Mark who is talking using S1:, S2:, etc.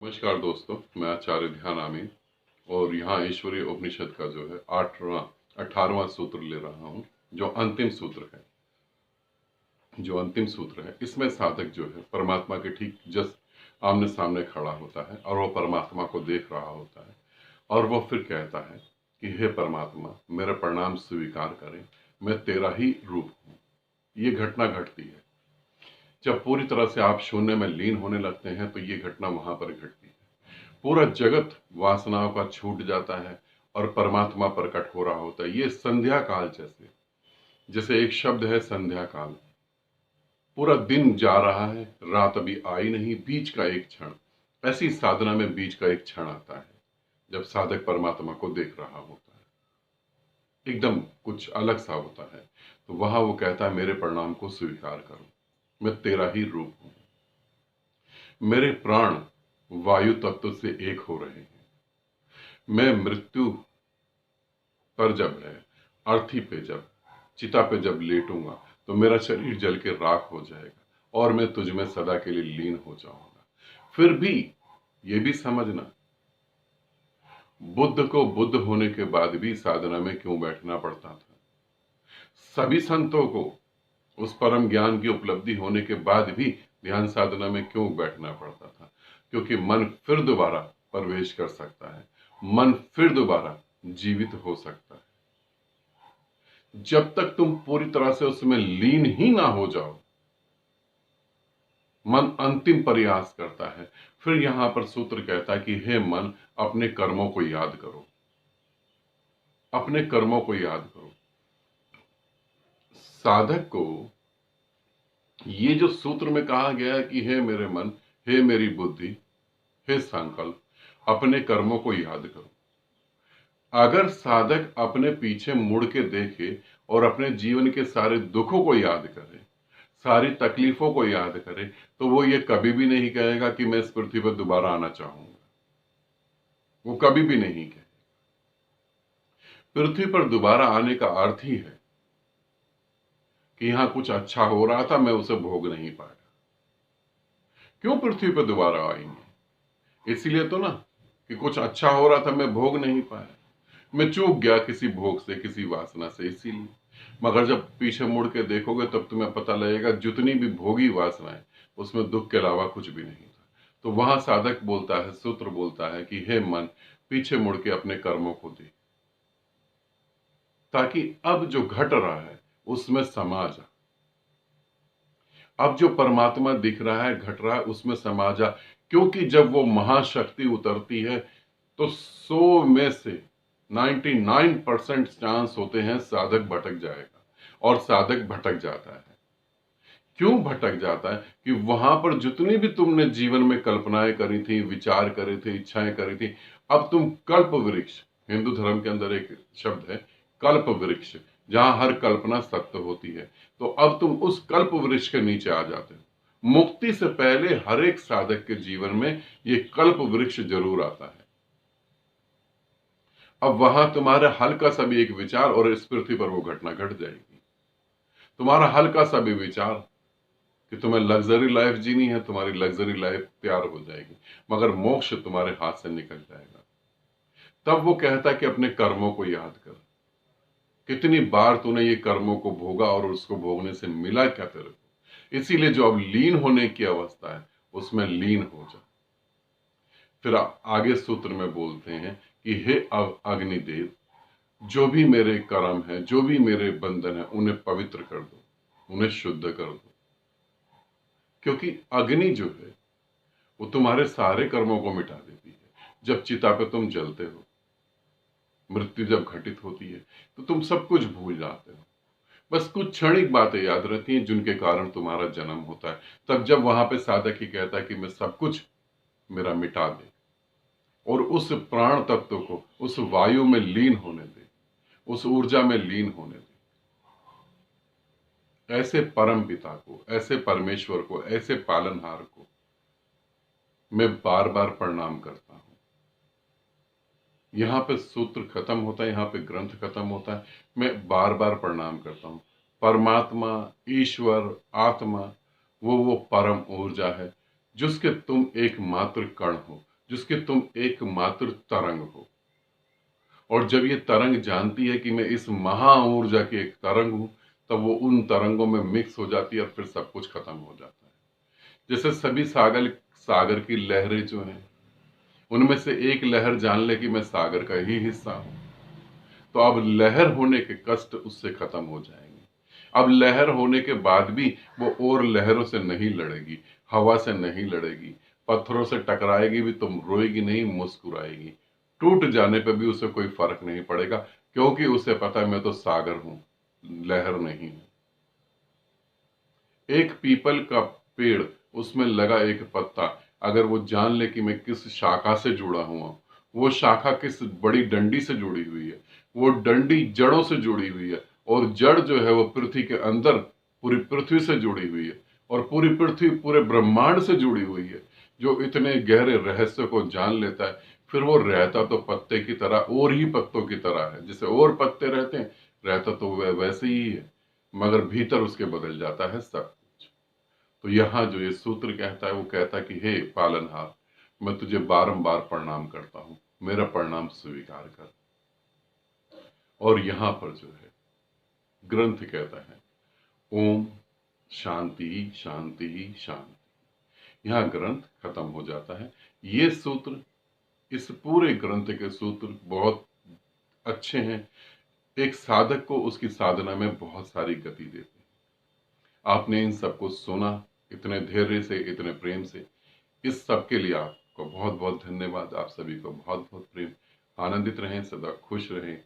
S1: नमस्कार दोस्तों, मैं आचार्य ध्यानामी और यहाँ ईश्वरीय उपनिषद का जो है 18वां सूत्र ले रहा हूँ। जो अंतिम सूत्र है इसमें साधक जो है परमात्मा के ठीक जस्ट आमने सामने खड़ा होता है और वो परमात्मा को देख रहा होता है और वो फिर कहता है कि हे परमात्मा, मेरा प्रणाम स्वीकार करें, मैं तेरा ही रूप हूँ। ये घटना घटती है जब पूरी तरह से आप शून्य में लीन होने लगते हैं, तो ये घटना वहां पर घटती है। पूरा जगत वासनाओं का छूट जाता है और परमात्मा प्रकट हो रहा होता है। ये संध्या काल जैसे जैसे एक शब्द है संध्या काल। पूरा दिन जा रहा है, रात अभी आई नहीं, बीच का एक क्षण। ऐसी साधना में बीच का एक क्षण आता है जब साधक परमात्मा को देख रहा होता है, एकदम कुछ अलग सा होता है। तो वहां वो कहता है, मेरे परिणाम को स्वीकार करो, मैं तेरा ही रूप हूं। मेरे प्राण वायु तत्व से एक हो रहे हैं। मैं मृत्यु पर जब है अर्थी पे जब चिता पे जब लेटूंगा, तो मेरा शरीर जल के राख हो जाएगा और मैं तुझ में सदा के लिए लीन हो जाऊंगा। फिर भी ये भी समझना, बुद्ध को बुद्ध होने के बाद भी साधना में क्यों बैठना पड़ता था। सभी संतों को उस परम ज्ञान की उपलब्धि होने के बाद भी ध्यान साधना में क्यों बैठना पड़ता था। क्योंकि मन फिर दोबारा प्रवेश कर सकता है, मन फिर दोबारा जीवित हो सकता है। जब तक तुम पूरी तरह से उसमें लीन ही ना हो जाओ, मन अंतिम प्रयास करता है। फिर यहां पर सूत्र कहता है कि हे मन, अपने कर्मों को याद करो, अपने कर्मों को याद करो। साधक को ये जो सूत्र में कहा गया है कि हे मेरे मन, हे मेरी बुद्धि, हे संकल्प, अपने कर्मों को याद करो। अगर साधक अपने पीछे मुड़ के देखे और अपने जीवन के सारे दुखों को याद करे, सारी तकलीफों को याद करे, तो वो ये कभी भी नहीं कहेगा कि मैं इस पृथ्वी पर दोबारा आना चाहूंगा। वो कभी भी नहीं कहे। पृथ्वी पर दोबारा आने का अर्थ ही है कि यहां कुछ अच्छा हो रहा था, मैं उसे भोग नहीं पाया। क्यों पृथ्वी पर दोबारा आएंगे? इसीलिए तो ना कि कुछ अच्छा हो रहा था, मैं भोग नहीं पाया, मैं चूक गया किसी भोग से, किसी वासना से, इसीलिए। मगर जब पीछे मुड़ के देखोगे तब तुम्हें पता लगेगा जितनी भी भोगी वासनाएं, उसमें दुख के अलावा कुछ भी नहीं था। तो वहां साधक बोलता है, सूत्र बोलता है कि हे मन, पीछे मुड़ के अपने कर्मों को देख, ताकि अब जो घट रहा है उसमें समा जा। अब जो परमात्मा दिख रहा है, घट रहा है, उसमें समा जा। क्योंकि जब वो महाशक्ति उतरती है तो 100 में से 99% चांस होते हैं साधक भटक जाएगा। और साधक भटक जाता है। क्यों भटक जाता है? कि वहां पर जितनी भी तुमने जीवन में कल्पनाएं करी थी, विचार करे थे, इच्छाएं करी थी, अब तुम कल्प वृक्ष, हिंदू धर्म के अंदर एक शब्द है कल्प वृक्ष, जहां हर कल्पना सत्य होती है, तो अब तुम उस कल्प वृक्ष के नीचे आ जाते हो। मुक्ति से पहले हर एक साधक के जीवन में ये कल्प वृक्ष जरूर आता है। अब वहां तुम्हारा हल्का सा भी एक विचार और इस पृथ्वी पर वो घटना घट जाएगी। तुम्हारा हल्का सा भी विचार कि तुम्हें लग्जरी लाइफ जीनी है, तुम्हारी लग्जरी लाइफ तैयार हो जाएगी, मगर मोक्ष तुम्हारे हाथ से निकल जाएगा। तब वो कहता है कि अपने कर्मों को याद कर। कितनी बार तूने ये कर्मों को भोगा और उसको भोगने से मिला क्या तेरे को? इसीलिए जो अब लीन होने की अवस्था है, उसमें लीन हो जा। फिर आगे सूत्र में बोलते हैं कि हे अग्निदेव, जो भी मेरे कर्म है, जो भी मेरे बंधन है, उन्हें पवित्र कर दो, उन्हें शुद्ध कर दो। क्योंकि अग्नि जो है वो तुम्हारे सारे कर्मों को मिटा देती है। जब चिता पे तुम जलते हो, मृत्यु जब घटित होती है, तो तुम सब कुछ भूल जाते हो। बस कुछ क्षणिक बातें याद रहती हैं जिनके कारण तुम्हारा जन्म होता है। तब जब वहां पे साधक ही कहता है कि मैं सब कुछ मेरा मिटा दे और उस प्राण तत्व को उस वायु में लीन होने दे, उस ऊर्जा में लीन होने दे। ऐसे परम पिता को, ऐसे परमेश्वर को, ऐसे पालनहार को मैं बार बार प्रणाम करता हूं। यहां पे सूत्र खत्म होता है, यहां पे ग्रंथ खत्म होता है। मैं बार बार प्रणाम करता हूं। परमात्मा, ईश्वर, आत्मा, वो परम ऊर्जा है जिसके तुम एकमात्र कण हो, जिसके तुम एकमात्र तरंग हो। और जब ये तरंग जानती है कि मैं इस महा ऊर्जा की एक तरंग हूं, तब वो उन तरंगों में मिक्स हो जाती है और फिर सब कुछ खत्म हो जाता है। जैसे सभी सागर सागर की लहरें जो हैं, उनमें से एक लहर जान ले कि मैं सागर का ही हिस्सा हूं, तो अब लहर होने के कष्ट उससे खत्म हो जाएंगे। अब लहर होने के बाद भी वो और लहरों से नहीं लड़ेगी, हवा से नहीं लड़ेगी, पत्थरों से टकराएगी भी तो रोएगी नहीं, मुस्कुराएगी। टूट जाने पे भी उसे कोई फर्क नहीं पड़ेगा, क्योंकि उसे पता है मैं तो सागर हूं, लहर नहीं हूं। एक पीपल का पेड़, उसमें लगा एक पत्ता, अगर वो जान ले कि मैं किस शाखा से जुड़ा हुआ हूं, वो शाखा किस बड़ी डंडी से जुड़ी हुई है, वो डंडी जड़ों से जुड़ी हुई है, और जड़ जो है वो पृथ्वी के अंदर पूरी पृथ्वी से जुड़ी हुई है, और पूरी पृथ्वी पूरे ब्रह्मांड से जुड़ी हुई है। जो इतने गहरे रहस्य को जान लेता है, फिर वो रहता तो पत्ते की तरह और ही पत्तों की तरह है, जैसे और पत्ते रहते हैं, रहता तो वह वैसे ही है, मगर भीतर उसके बदल जाता है सब। तो यहां जो ये सूत्र कहता है, वो कहता है कि हे पालनहार, मैं तुझे बारंबार प्रणाम करता हूं, मेरा प्रणाम स्वीकार कर। और यहां पर जो है ग्रंथ कहता है ओम शांति शांति शांति। यहां ग्रंथ खत्म हो जाता है। ये सूत्र, इस पूरे ग्रंथ के सूत्र बहुत अच्छे हैं, एक साधक को उसकी साधना में बहुत सारी गति देते हैं। आपने इन सबको सुना इतने धैर्य से, इतने प्रेम से, इस सब के लिए आपको बहुत बहुत धन्यवाद। आप सभी को बहुत बहुत प्रेम। आनंदित रहें, सदा खुश रहें।